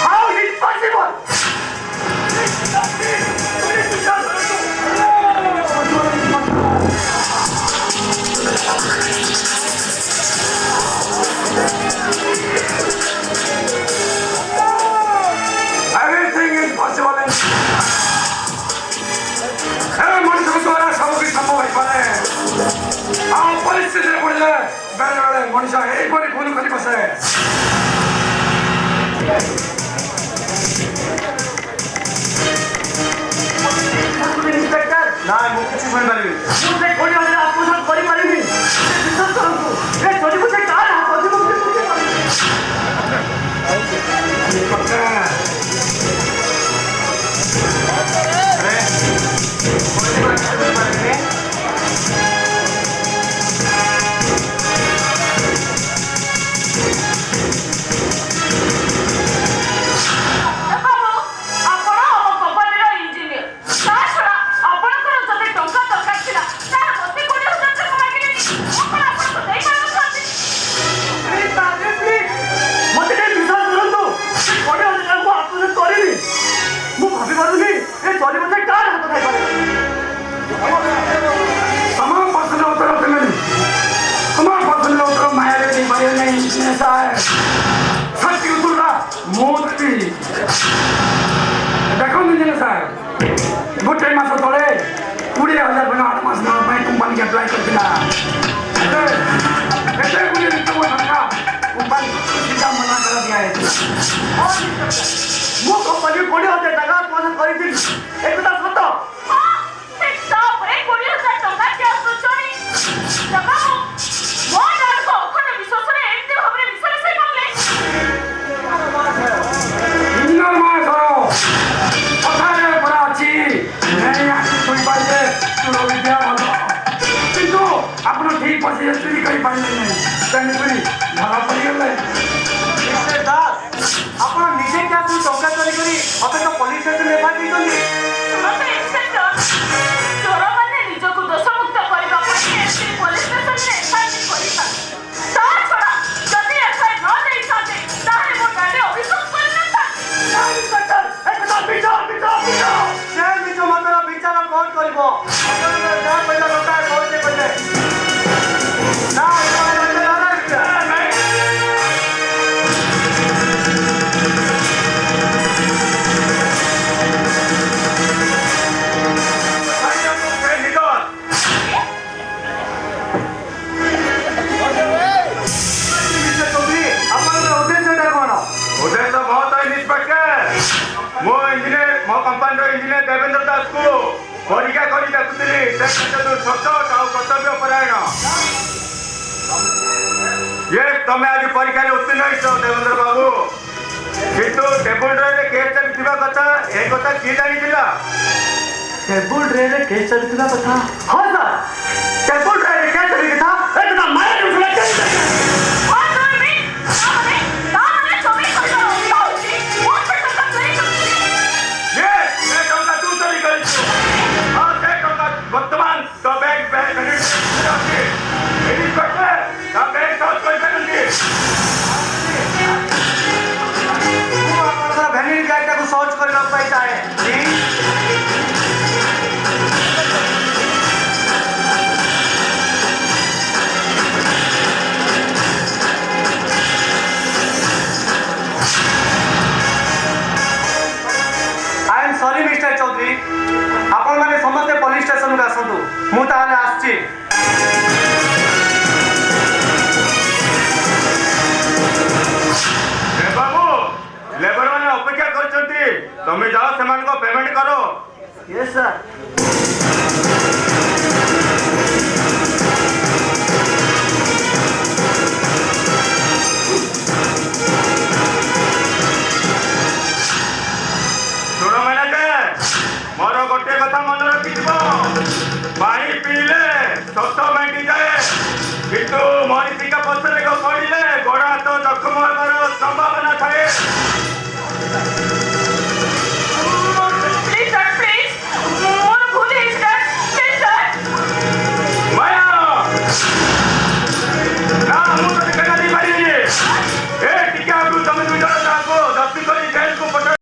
How is it possible? Everything is possible in मनुष्य द्वारा सब कुछ संभव हो पाए परिस्थिति पड़े बेले बेले मनुष्य यही भूल कर बसे इंस्पेक्टर ना मुझे किसी सुन पारिबी मुझे कोड़ी वाले आत्मसात करि पारिबी विश्वास करंतु ए छोटी मुझे कार हाथ अछि मुझे इंस्पेक्टर अरे कोड़ी वाले सुन पारिबी देखो साहब गोटे मास तले 20,000 बना 8 मास कंपनी के अप्लाई करथिला कंपनी सीधा मना कर दिया है मो कंपनी 20,000 टका पसंद करी एकटा सत हां से सब रे 20,000 टका के सोचनी टका मो डर को खने विश्वास रे एंती भाबरे विश्वास से करले ठीक पसी चोरी कर पाइले नहीं तेणुकरी धरा पड़गले मिस्टर दास आपण निजे क्या तू टंका चोरी करी अबे तो पुलिस स्टेशन में बात दी मते इंस्पेक्टर चोर माने निज को दोष मुक्त करबा पई एसपी पुलिस स्टेशन में फाइल करिता ता छोड़ा जदी एफआईआर न देई साथे ताहे मो गाडी अभियोग करनता इंस्पेक्टर एकदम विचार से मिजो मतलब विचार कोन करबो अपन जा पहिला लोटा कहते कहले ना इंजीनियर देवेंद्र दास को परीक्षा करी देखुली सत कर्तव्य परायण ये तमें आज परीक्षा उत्तीर्ण देवेंद्र बाबू किंतु टेबुल ड्रे केस चलता कथा ए कथा किए जानी टेबुल ड्रे केस चलता कथा हाँ सर टेबुल ड्रे केस चली था एकदम माया वर्तमान तो बैंक वैनिटी गाइड को सर्च करना पैसा है I am sorry mister Chaudhary आपण माने समस्त पुलिस स्टेशन को आसतु मु ताले आछि ए बाबू लेबर माने अपेक्षा करछंती तमे जाओ समान को पेमेंट करो यस सर सुनो मैनेजर मोर गोटे कथा मन रखी पानी पीले शस मेटी जाए किंतु मरीचिका पछरे पड़े गोड़ हाथ जखम होबार संभावना थाए